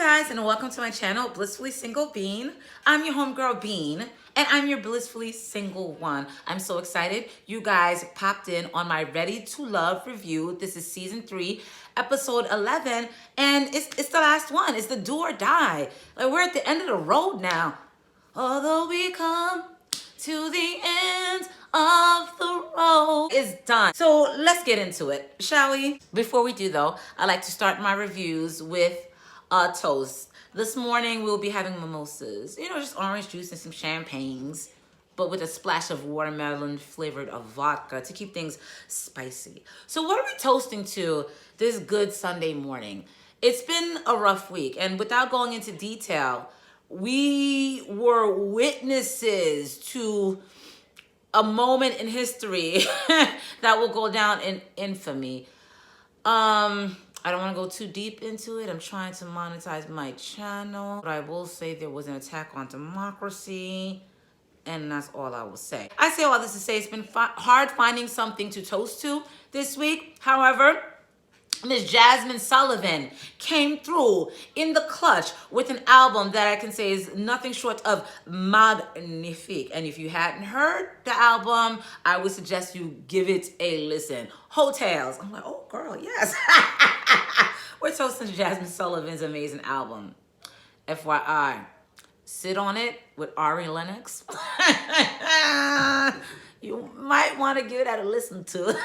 guys, and welcome to my channel, Blissfully Single Bean. I'm your homegirl Bean, and I'm your blissfully single one. I'm so excited you guys popped in on my Ready to Love review. This is season 3, episode 11, and it's the last one. It's the do or die. Like, we're at the end of the road now. Although we come to the end of the road, it's done. So let's get into it, shall we? Before we do though, I like to start my reviews with a toast. This morning we'll be having mimosas, just orange juice and some champagnes, but with a splash of watermelon flavored of vodka to keep things spicy. So what are we toasting to this good Sunday morning? It's been a rough week, and without going into detail, we were witnesses to a moment in history that will go down in infamy. I don't want to go too deep into it. I'm trying to monetize my channel, but I will say there was an attack on democracy, and that's all I will say. I say all this to say it's been hard finding something to toast to this week. However, Miss Jazmine Sullivan came through in the clutch with an album that I can say is nothing short of magnifique. And if you hadn't heard the album, I would suggest you give it a listen. Hotels. I'm like, oh girl, yes. We're toasting Jazmine Sullivan's amazing album. FYI, Sit on It with Ari Lennox. You might want to give that a listen to.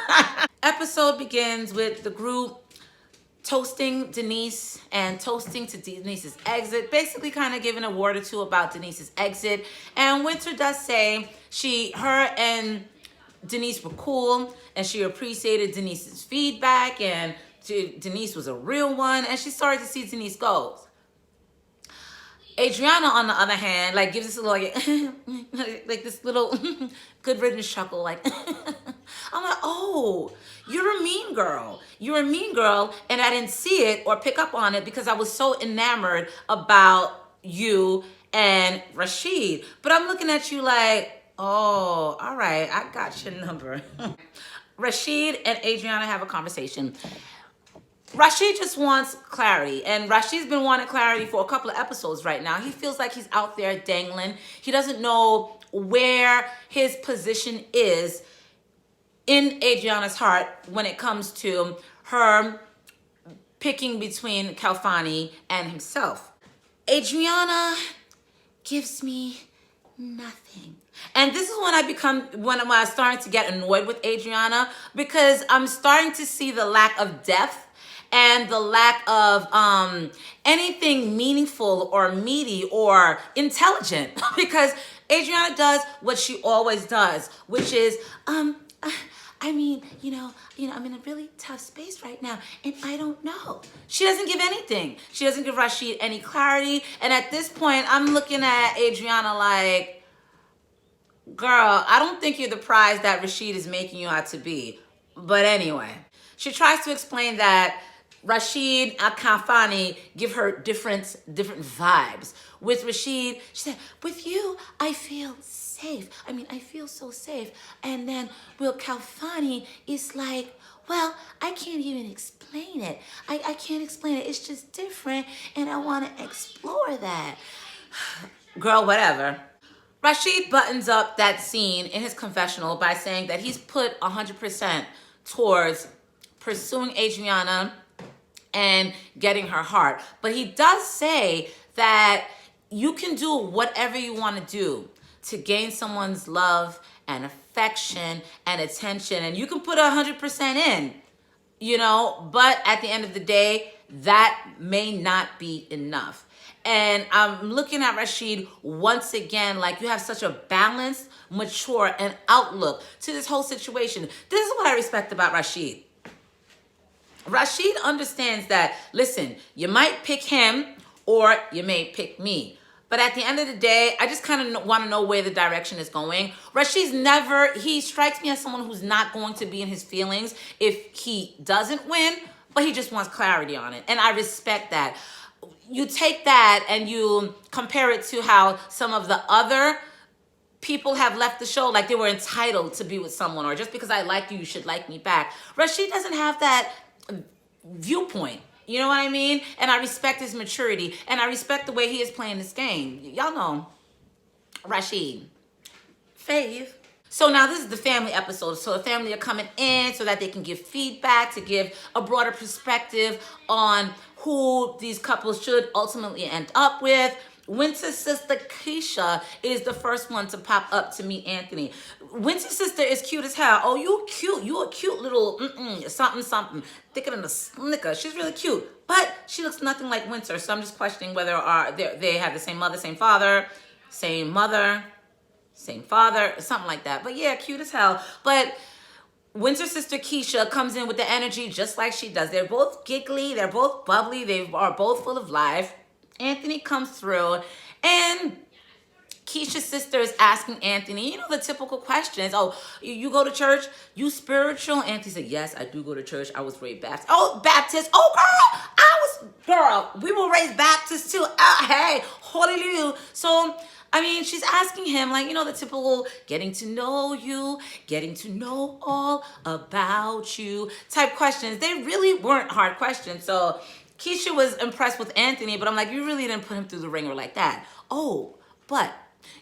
Episode begins with the group toasting Denise and toasting to Denise's exit, basically kind of giving a word or two about Denise's exit. And Winter does say her and Denise were cool, and she appreciated Denise's feedback, and Denise was a real one, and she's sorry to see Denise go. Adriana, on the other hand, gives us a little like this little good riddance chuckle, I'm like, oh, you're a mean girl. You're a mean girl, and I didn't see it or pick up on it because I was so enamored about you and Rashid. But I'm looking at you like, oh, all right, I got your number. Rashid and Adriana have a conversation. Rashid just wants clarity, and Rashid's been wanting clarity for a couple of episodes right now. He feels like he's out there dangling. He doesn't know where his position is in Adriana's heart when it comes to her picking between Khalfani and himself. Adriana gives me nothing. And this is when I'm starting to get annoyed with Adriana, because I'm starting to see the lack of depth and the lack of anything meaningful or meaty or intelligent. Because Adriana does what she always does, which is, I'm in a really tough space right now, and I don't know. She doesn't give anything. She doesn't give Rashid any clarity. And at this point, I'm looking at Adriana like, girl, I don't think you're the prize that Rashid is making you out to be. But anyway, she tries to explain that Rashid and Khalfani give her different vibes. With Rashid, she said, with you, I feel safe. I feel so safe. And then with Khalfani, it's like, well, I can't even explain it. I can't explain it. It's just different, and I want to explore that. Girl, whatever. Rashid buttons up that scene in his confessional by saying that he's put 100% towards pursuing Adriana and getting her heart. But he does say that you can do whatever you want to do to gain someone's love and affection and attention, and you can put 100% in, but at the end of the day, that may not be enough. And I'm looking at Rashid once again, like, you have such a balanced, mature, and outlook to this whole situation. This is what I respect about Rashid. Rashid understands that, listen, you might pick him or you may pick me. But at the end of the day, I just kind of want to know where the direction is going. He strikes me as someone who's not going to be in his feelings if he doesn't win, but he just wants clarity on it. And I respect that. You take that and you compare it to how some of the other people have left the show, like they were entitled to be with someone, or just because I like you, you should like me back. Rashid doesn't have that viewpoint. You know what I mean? And I respect his maturity. And I respect the way he is playing this game. Y'all know, Rashid. Fave. So now this is the family episode. So the family are coming in so that they can give feedback, to give a broader perspective on who these couples should ultimately end up with. Winter's sister Keisha is the first one to pop up to meet Anthony. Winter's sister is cute as hell. Oh, you cute. You a cute little something something. Thicker than a snicker. She's really cute. But she looks nothing like Winter. So I'm just questioning whether they have the same mother, same father, same mother, same father, something like that. But yeah, cute as hell. But Winter's sister Keisha comes in with the energy just like she does. They're both giggly. They're both bubbly. They are both full of life. Anthony comes through, and Keisha's sister is asking Anthony, you know, the typical questions. Oh, you go to church? You spiritual? Anthony said, yes, I do go to church. I was raised Baptist. Oh, Baptist. Oh, girl, we were raised Baptist too. Hey, hallelujah. So, I mean, she's asking him, like, you know, the typical getting to know you, getting to know all about you type questions. They really weren't hard questions. So Keisha was impressed with Anthony, but I'm like, you really didn't put him through the ringer like that. Oh, but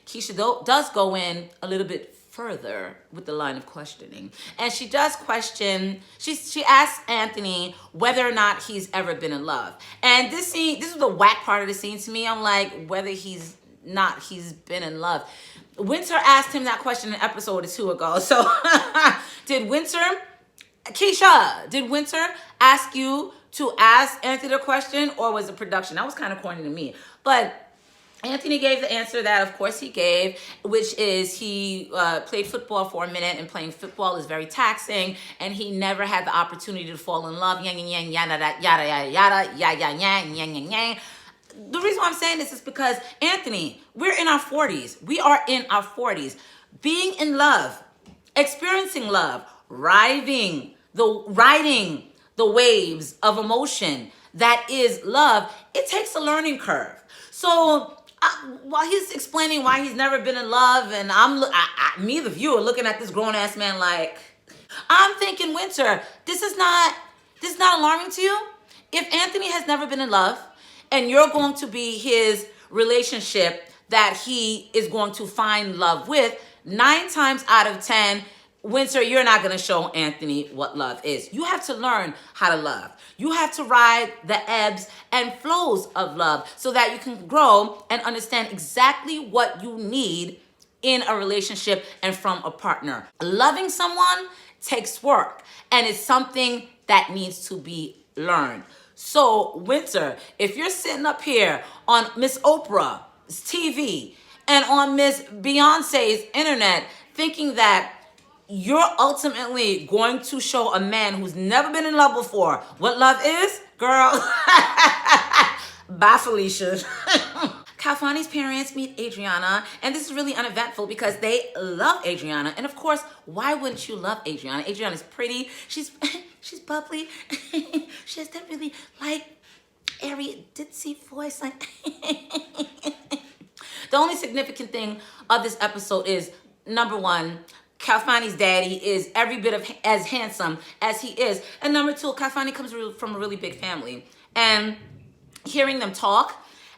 Keisha does go in a little bit further with the line of questioning. And she does question, she asks Anthony whether or not he's ever been in love. And this was the whack part of the scene to me. I'm like, whether he's been in love. Winter asked him that question in an episode or two ago. So did Winter ask you to ask Anthony the question, or was it production? That was kind of corny to me. But Anthony gave the answer that, of course, he gave, which is he played football for a minute, and playing football is very taxing, and he never had the opportunity to fall in love. Yang, yang, yang, yada, yada, yada, yada, yada, yang, yang, yang, yang. The reason why I'm saying this is because, Anthony, we're in our 40s. We are in our 40s. Being in love, experiencing love, riding the waves of emotion that is love, it takes a learning curve. So while he's explaining why he's never been in love, and me, the viewer, looking at this grown-ass man like, I'm thinking, Winter, this is not alarming to you? If Anthony has never been in love, and you're going to be his relationship that he is going to find love with, 9 times out of 10, Winter, you're not going to show Anthony what love is. You have to learn how to love. You have to ride the ebbs and flows of love so that you can grow and understand exactly what you need in a relationship and from a partner. Loving someone takes work, and it's something that needs to be learned. So, Winter, if you're sitting up here on Miss Oprah's TV and on Miss Beyonce's internet thinking that you're ultimately going to show a man who's never been in love before what love is, girl, bye, Felicia. Kalfani's parents meet Adriana, and this is really uneventful because they love Adriana. And of course, why wouldn't you love Adriana? Adriana's pretty. She's bubbly. She has that really like airy ditzy voice. Like the only significant thing of this episode is, number one, Kalfani's daddy is every bit of as handsome as he is. And number two, Kalfani comes from a really big family. And hearing them talk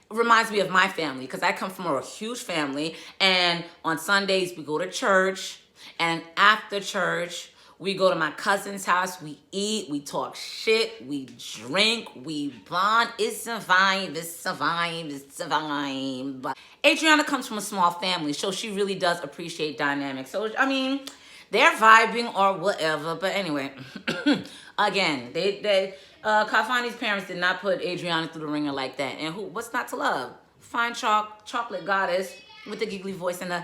reminds me of my family, because I come from a huge family. And on Sundays, we go to church. And after church, we go to my cousin's house. We eat, we talk shit, we drink, we bond. It's a vibe, it's a vibe, it's a vibe. Adriana comes from a small family, so she really does appreciate dynamics. So, I mean, they're vibing or whatever. But anyway, again, Kalfani's parents did not put Adriana through the ringer like that. And what's not to love? Fine chocolate goddess with the giggly voice and the...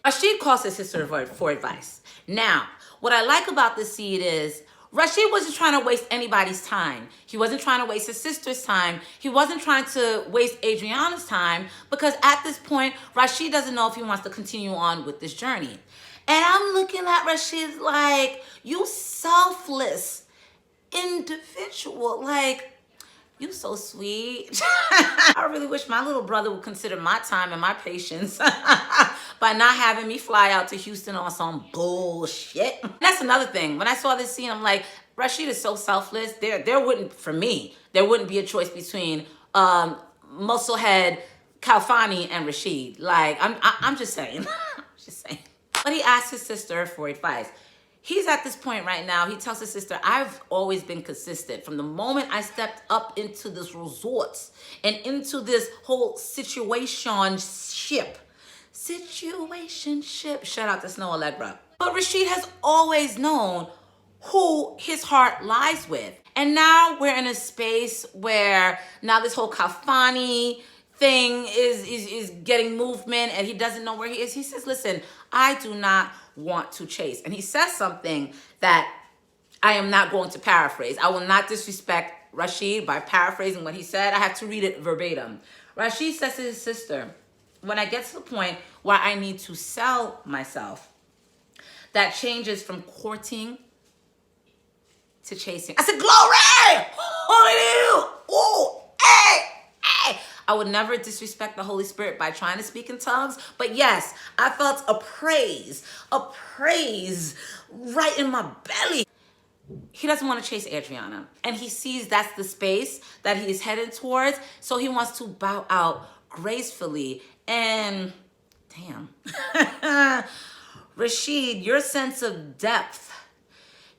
Rashid calls his sister for advice. Now, what I like about this seed is Rashid wasn't trying to waste anybody's time. He wasn't trying to waste his sister's time. He wasn't trying to waste Adriana's time, because at this point, Rashid doesn't know if he wants to continue on with this journey. And I'm looking at Rashid like, you selfless individual. Like, you so sweet. I really wish my little brother would consider my time and my patience by not having me fly out to Houston on some bullshit. That's another thing. When I saw this scene, I'm like, Rashid is so selfless. There wouldn't, for me, there wouldn't be a choice between Musclehead, Kalfani, and Rashid. Like, I'm just saying. Just saying. But he asked his sister for advice. He's at this point right now. He tells his sister, I've always been consistent. From the moment I stepped up into this resort and into this whole situationship. Shout out to Snow Allegra. But Rashid has always known who his heart lies with. And now we're in a space where now this whole Kalfani thing is getting movement, and he doesn't know where he is. He says, listen, I do not want to chase. And he says something that I am not going to paraphrase. I will not disrespect Rashid by paraphrasing what he said. I have to read it verbatim. Rashid says to his sister, when I get to the point where I need to sell myself, that changes from courting to chasing. I said, glory! Hallelujah! Oh, hey! I would never disrespect the Holy Spirit by trying to speak in tongues. But yes, I felt a praise right in my belly. He doesn't want to chase Adriana. And he sees that's the space that he is headed towards. So he wants to bow out gracefully. And damn. Rashid, your sense of depth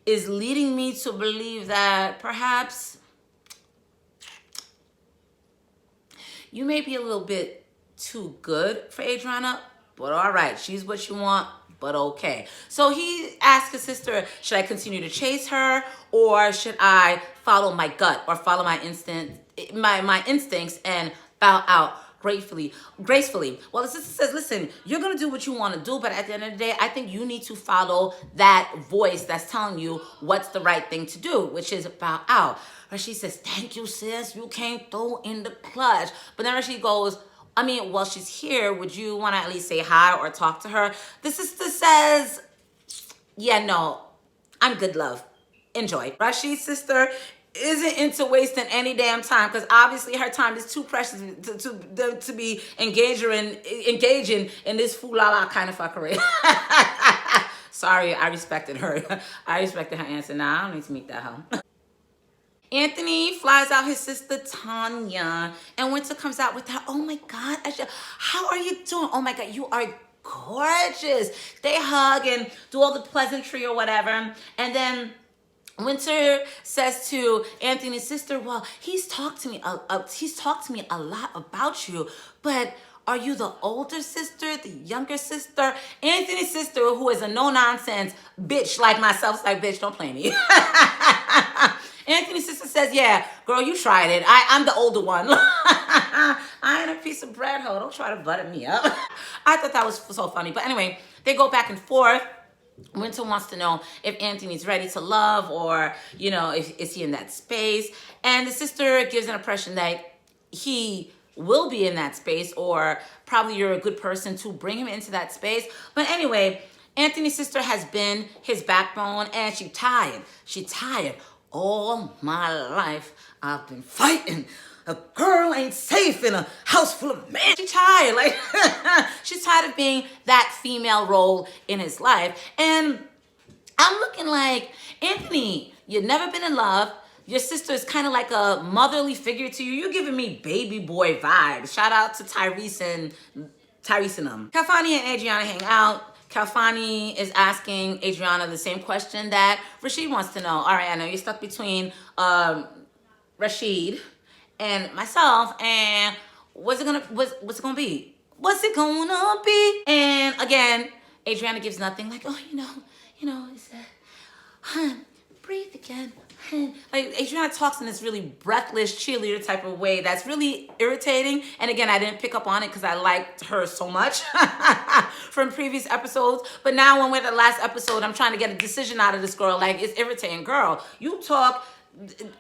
is leading me to believe that perhaps you may be a little bit too good for Adriana, but all right, she's what you want, but okay. So he asked his sister, should I continue to chase her, or should I follow my gut or follow my instincts and bow out gracefully? Well, the sister says, listen, you're going to do what you want to do, but at the end of the day, I think you need to follow that voice that's telling you what's the right thing to do, which is bow out. Rashid says, thank you, sis. You came through in the clutch. But then Rashid goes, I mean, while she's here, would you want to at least say hi or talk to her? The sister says, yeah, no, I'm good, love. Enjoy. Rashid's sister isn't into wasting any damn time, because obviously her time is too precious to be engaging in this fool-la-la kind of fuckery. Sorry, I respected her. I respected her answer. Nah, I don't need to meet that hoe. Anthony flies out his sister Tanya, and Winter comes out with her, oh my God, Asha, how are you doing? Oh my God, you are gorgeous. They hug and do all the pleasantry or whatever, and then Winter says to Anthony's sister, well, he's talked to me a lot about you, but are you the older sister, the younger sister? Anthony's sister, who is a no-nonsense bitch like myself, is like, bitch, don't play me. Anthony's sister says, yeah, girl, you tried it. I'm the older one. I ain't a piece of bread, hoe. Don't try to butter me up. I thought that was so funny. But anyway, they go back and forth. Winter wants to know if Anthony's ready to love, or, you know, is he in that space? And the sister gives an impression that he will be in that space, or probably you're a good person to bring him into that space. But anyway, Anthony's sister has been his backbone, and she's tired. She's tired. All my life, I've been fighting. A girl ain't safe in a house full of men. She's tired. Like, she's tired of being that female role in his life. And I'm looking like, Anthony, you've never been in love. Your sister is kind of like a motherly figure to you. You're giving me baby boy vibes. Shout out to Tyrese and them. Kalfani and Adriana hang out. Kalfani is asking Adriana the same question that Rashid wants to know. All right, I know you're stuck between Rashid and myself, and what's it gonna be? What's it gonna be? And again, Adriana gives nothing. Like, oh, you know, it's hun, breathe again. Like, Adriana talks in this really breathless cheerleader type of way that's really irritating. And again, I didn't pick up on it because I liked her so much from previous episodes. But now when we're at the last episode, I'm trying to get a decision out of this girl. Like, it's irritating. Girl, you talk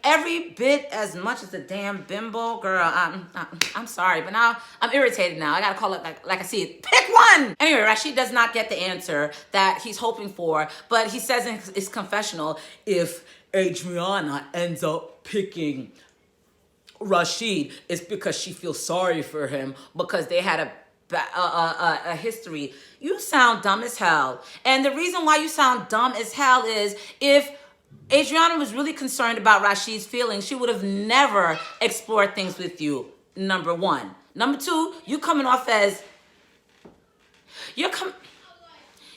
every bit as much as the damn bimbo. Girl, I'm sorry, but now I'm irritated now. I gotta call it like I see it. Pick one! Anyway, Rashid does not get the answer that he's hoping for, but he says in his confessional, if Adriana ends up picking Rashid, it's because she feels sorry for him because they had a history. You sound dumb as hell. And the reason why you sound dumb as hell is if Adriana was really concerned about Rashid's feelings. She would have never explored things with you, number one. Number two, you're com-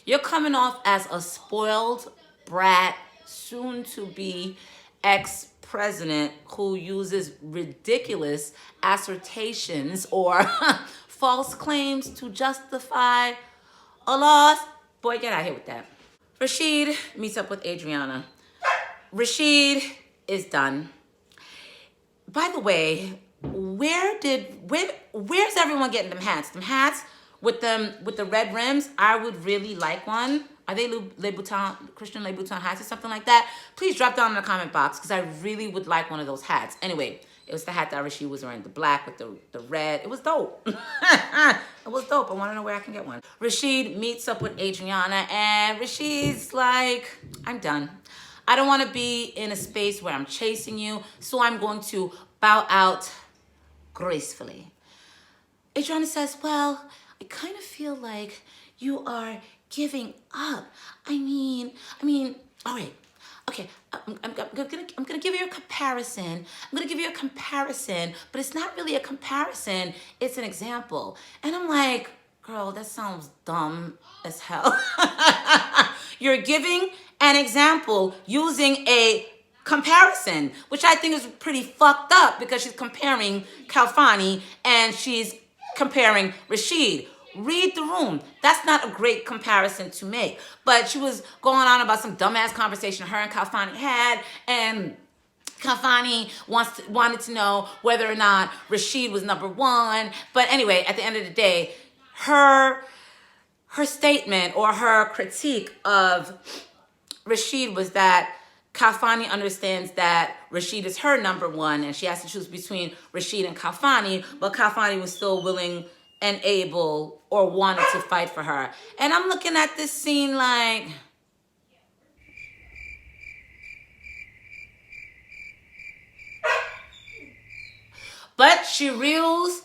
you're coming off as a spoiled brat, soon to be ex-president who uses ridiculous assertions or false claims to justify a loss. Boy, get out of here with that. Rashid meets up with Adriana. Rashid is done. By the way, where's everyone getting them hats? Them hats with the red rims. I would really like one. Are they Louboutin, Christian Louboutin hats or something like that? Please drop down in the comment box because I really would like one of those hats. Anyway, it was the hat that Rashid was wearing, the black with the red. It was dope. It was dope. I want to know where I can get one. Rashid meets up with Adriana and Rashid's like, I'm done. I don't want to be in a space where I'm chasing you, so I'm going to bow out gracefully. Adriana says, well, I kind of feel like you are giving up. I mean, all right. Okay, I'm gonna give you a comparison. I'm gonna give you a comparison, but it's not really a comparison. It's an example. And I'm like, girl, that sounds dumb as hell. You're giving an example using a comparison, which I think is pretty fucked up because she's comparing Khalfani and she's comparing Rashid. Read the room. That's not a great comparison to make. But she was going on about some dumbass conversation her and Khalfani had, and Khalfani wanted to know whether or not Rashid was number one. But anyway, at the end of the day, her statement or her critique of Rashid was that Khalfani understands that Rashid is her number one and she has to choose between Rashid and Khalfani, but Khalfani was still willing and able or wanted to fight for her. And I'm looking at this scene like, but she reels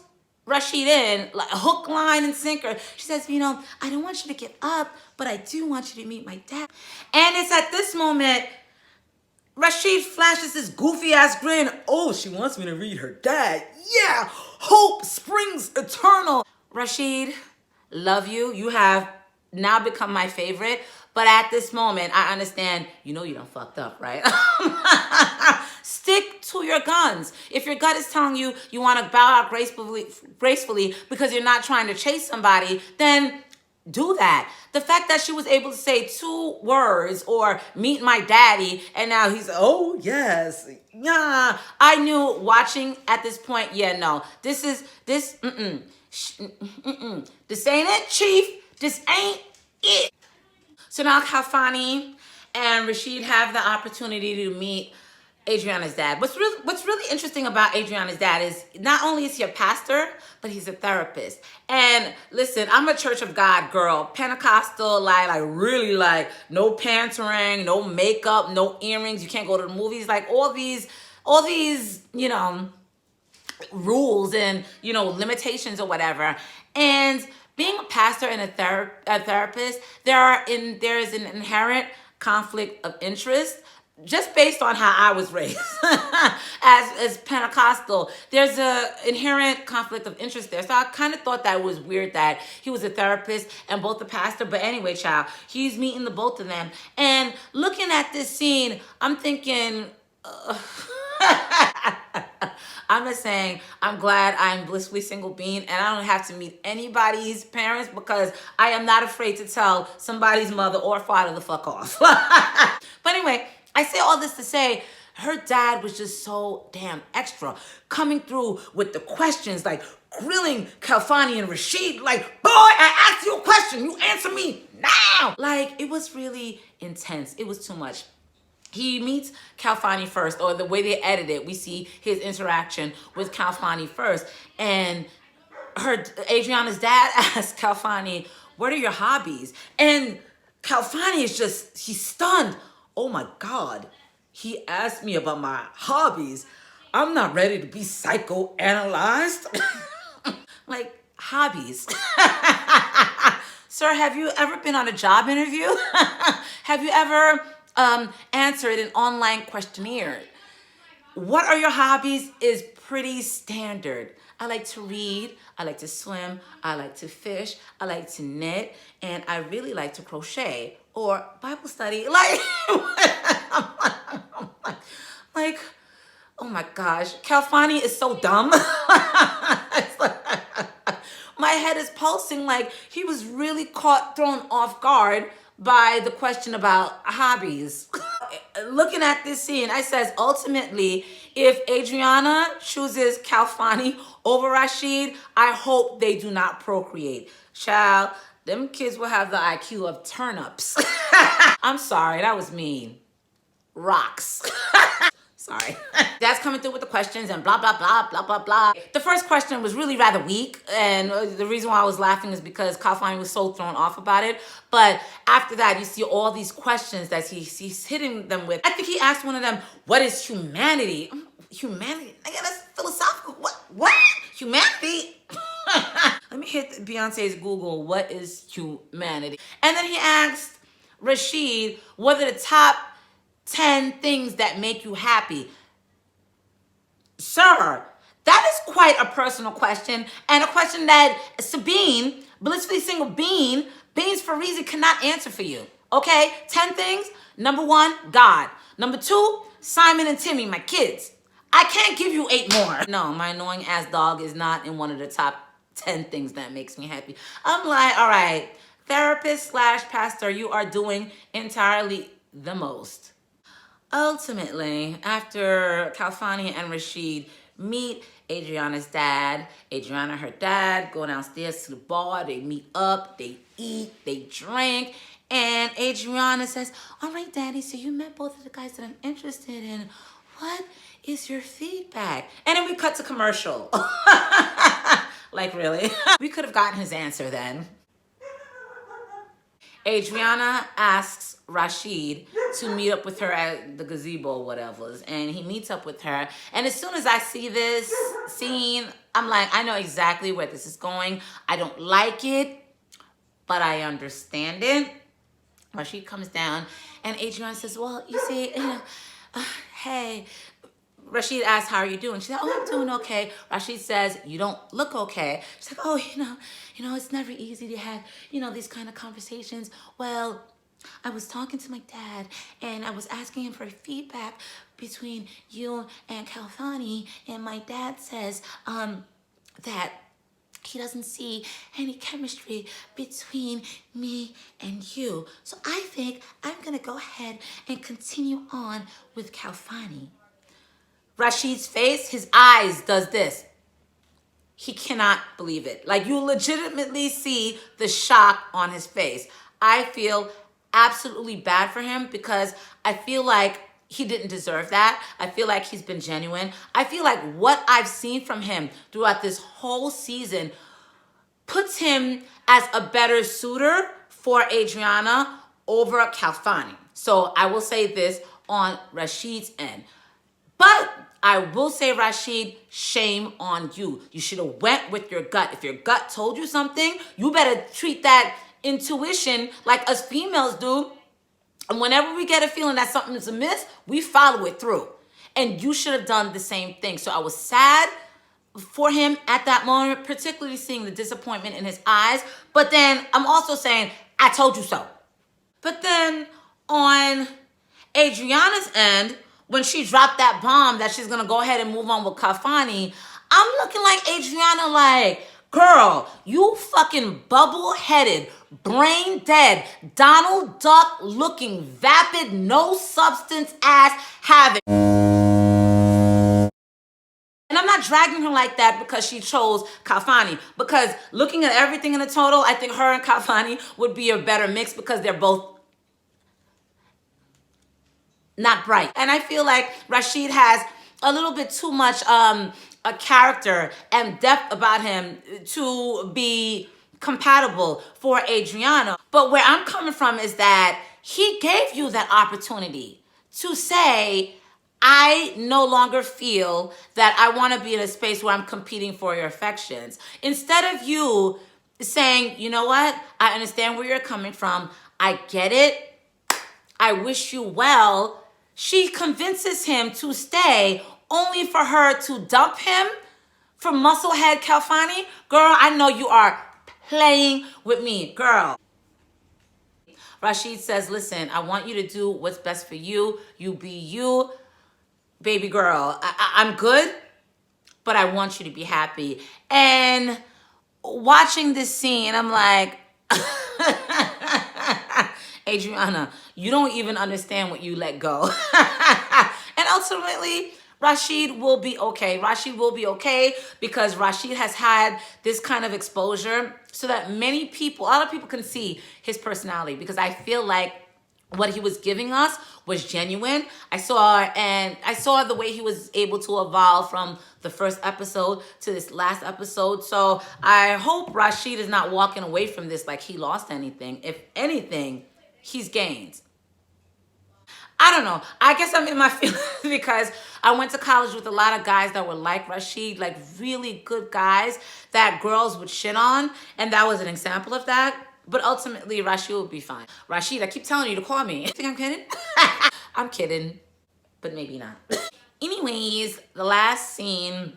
Rashid in like a hook, line, and sinker. She says, I don't want you to give up, but I do want you to meet my dad. And it's at this moment, Rashid flashes this goofy ass grin. Oh, she wants me to read her dad. Yeah, hope springs eternal. Rashid, love you. You have now become my favorite. But at this moment, I understand, you done fucked up, right? Stick to your guns. If your gut is telling you you want to bow out gracefully because you're not trying to chase somebody, then do that. The fact that she was able to say 2 words or meet my daddy and now he's, oh yes, yeah. I knew watching at this point, yeah, no, this ain't it, Chief. This ain't it. So now Khalfani and Rashid have the opportunity to meet Adriana's dad. What's really interesting about Adriana's dad is not only is he a pastor, but he's a therapist. And listen, I'm a Church of God girl, Pentecostal, like really like no pantering, no makeup, no earrings. You can't go to the movies, like all these, rules and limitations or whatever. And being a pastor and a therapist, there is an inherent conflict of interest. Just based on how I was raised as Pentecostal, there's an inherent conflict of interest there. So I kind of thought that was weird that he was a therapist and both a pastor. But anyway, child, he's meeting the both of them. And looking at this scene, I'm thinking, I'm just saying, I'm glad I'm blissfully single being and I don't have to meet anybody's parents because I am not afraid to tell somebody's mother or father the fuck off. But anyway, I say all this to say, her dad was just so damn extra, coming through with the questions, like grilling Khalfani and Rashid, like, boy, I asked you a question, you answer me now. Like, it was really intense. It was too much. He meets Khalfani first, or the way they edit it, we see his interaction with Khalfani first. And Adriana's dad asked Khalfani, what are your hobbies? And Khalfani is he's stunned. Oh my God, he asked me about my hobbies. I'm not ready to be psychoanalyzed. Like, hobbies. Sir, have you ever been on a job interview? Have you ever answered an online questionnaire. What are your hobbies is pretty standard. I like to read, I like to swim, I like to fish, I like to knit, and I really like to crochet or Bible study. Like, oh my gosh, Kalfani is so dumb. My head is pulsing like he was really thrown off guard by the question about hobbies. Looking at this scene, I says, ultimately, if Adriana chooses Kalfani over Rashid, I hope they do not procreate. Child, them kids will have the IQ of turnips. I'm sorry, that was mean. Rocks. Sorry. Dad's coming through with the questions and blah, blah, blah, blah, blah, blah. The first question was really rather weak. And the reason why I was laughing is because Kalfani was so thrown off about it. But after that, you see all these questions that he's hitting them with. I think he asked one of them, what is humanity? Humanity? Nigga, that's philosophical. What? Humanity? Let me hit Beyonce's Google, what is humanity? And then he asked Rashid, what are the top 10 things that make you happy? Sir, that is quite a personal question, and a question that Sabine, blissfully single Beans Farizi cannot answer for you. Okay? 10 things. Number 1, God. Number 2, Simon and Timmy, my kids. I can't give you 8 more. No, my annoying ass dog is not in one of the top 10 things that makes me happy. I'm like, all right, therapist / pastor, you are doing entirely the most. Ultimately, after Kalfani and Rashid meet Adriana's dad, Adriana, her dad, go downstairs to the bar, they meet up, they eat, they drink, and Adriana says, all right, Daddy, so you met both of the guys that I'm interested in. What is your feedback? And then we cut to commercial. Like, really? We could have gotten his answer then. Adriana asks Rashid to meet up with her at the gazebo or whatever, and he meets up with her. And as soon as I see this scene, I'm like, I know exactly where this is going. I don't like it, but I understand it. Rashid comes down, and Adriana says, well, you see, hey. Rashid asks, how are you doing? She's like, oh, I'm doing okay. Rashid says, you don't look okay. She's like, oh, you know, it's never easy to have, these kind of conversations. Well, I was talking to my dad, and I was asking him for feedback between you and Kalfani, and my dad says that he doesn't see any chemistry between me and you. So I think I'm going to go ahead and continue on with Kalfani. Rashid's face, his eyes does this. He cannot believe it. Like, you legitimately see the shock on his face. I feel absolutely bad for him because I feel like he didn't deserve that. I feel like he's been genuine. I feel like what I've seen from him throughout this whole season puts him as a better suitor for Adriana over Kalfani. So I will say this on Rashid's end. But I will say, Rashid, shame on you. You should have went with your gut. If your gut told you something, you better treat that intuition like us females do. And whenever we get a feeling that something is amiss, we follow it through. And you should have done the same thing. So I was sad for him at that moment, particularly seeing the disappointment in his eyes. But then I'm also saying, I told you so. But then on Adriana's end, when she dropped that bomb that she's going to go ahead and move on with Kalfani, I'm looking like Adriana like, girl, you fucking bubble-headed, brain-dead, Donald Duck-looking, vapid, no-substance ass having. And I'm not dragging her like that because she chose Kalfani. Because looking at everything in the total, I think her and Kalfani would be a better mix because they're both not bright. And I feel like Rashid has a little bit too much a character and depth about him to be compatible for Adriana. But where I'm coming from is that he gave you that opportunity to say, I no longer feel that I want to be in a space where I'm competing for your affections. Instead of you saying, you know what? I understand where you're coming from. I get it. I wish you well, she convinces him to stay only for her to dump him for musclehead Kalfani. Girl, I know you are playing with me, girl. Rashid says, listen, I want you to do what's best for you. You be you. Baby girl, I'm good, but I want you to be happy. And watching this scene, I'm like, Adriana, you don't even understand what you let go. And ultimately, Rashid will be okay. Rashid will be okay because Rashid has had this kind of exposure so that many people, a lot of people can see his personality, because I feel like what he was giving us was genuine. I saw the way he was able to evolve from the first episode to this last episode. So I hope Rashid is not walking away from this like he lost anything. If anything, he's gained. I don't know. I guess I'm in my feelings because I went to college with a lot of guys that were like Rashid, like really good guys that girls would shit on. And that was an example of that. But ultimately, Rashid will be fine. Rashid, I keep telling you to call me. You think I'm kidding? I'm kidding, but maybe not. Anyways, the last scene,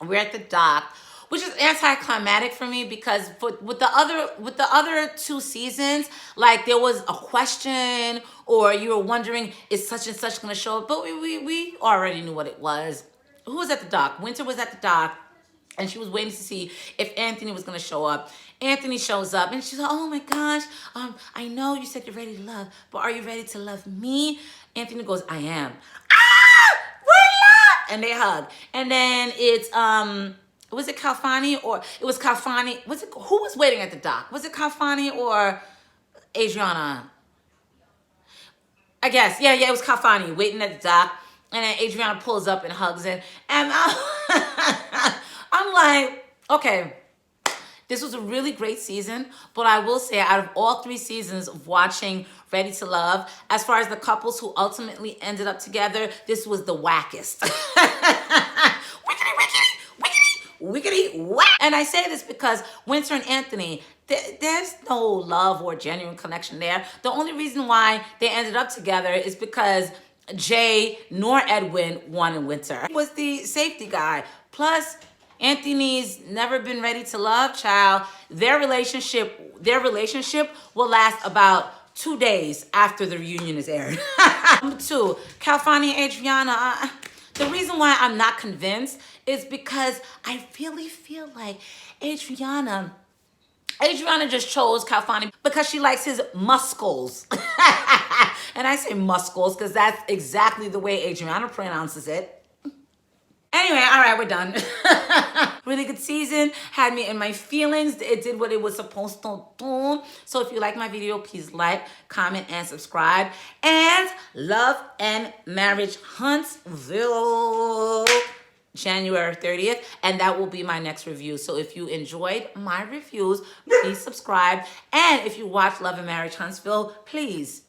we're at the dock, which is anticlimactic for me because with the other two seasons, like there was a question or you were wondering, is such and such gonna show up? But we already knew what it was. Who was at the dock? Winter was at the dock. And she was waiting to see if Anthony was going to show up. Anthony shows up and she's like, oh my gosh, I know you said you're ready to love, but are you ready to love me? Anthony goes, I am. Ah, we're loved! And they hug. And then it's, was it Kalfani or, it was Kalfani. Who was waiting at the dock? Was it Kalfani or Adriana? I guess, yeah, it was Kalfani waiting at the dock. And then Adriana pulls up and hugs him. And I'm like, okay, this was a really great season, but I will say out of all 3 seasons of watching Ready to Love, as far as the couples who ultimately ended up together, this was the wackest. Wickety, whack. And I say this because Winter and Anthony, there's no love or genuine connection there. The only reason why they ended up together is because Jay nor Edwin wanted Winter. He was the safety guy. Plus, Anthony's never been ready to love, child. Their relationship will last about 2 days after the reunion is aired. Number 2, Kalfani and Adriana. The reason why I'm not convinced is because I really feel like Adriana just chose Kalfani because she likes his muscles. And I say muscles because that's exactly the way Adriana pronounces it. Anyway, all right, we're done. Really good season. Had me in my feelings. It did what it was supposed to do. So if you like my video, please like, comment, and subscribe. And Love and Marriage Huntsville, January 30th. And that will be my next review. So if you enjoyed my reviews, please subscribe. And if you watch Love and Marriage Huntsville, please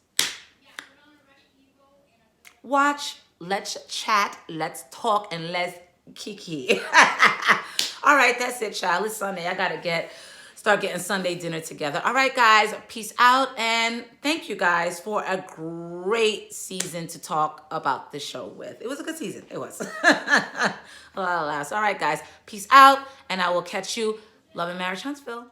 watch, let's chat, let's talk, and let's kiki. All right, that's it, child. It's Sunday. I gotta start getting Sunday dinner together. All right, guys, peace out, and thank you guys for a great season to talk about this show with. It was a good season. It was. All right, guys, peace out, and I will catch you. Love and Marriage Huntsville.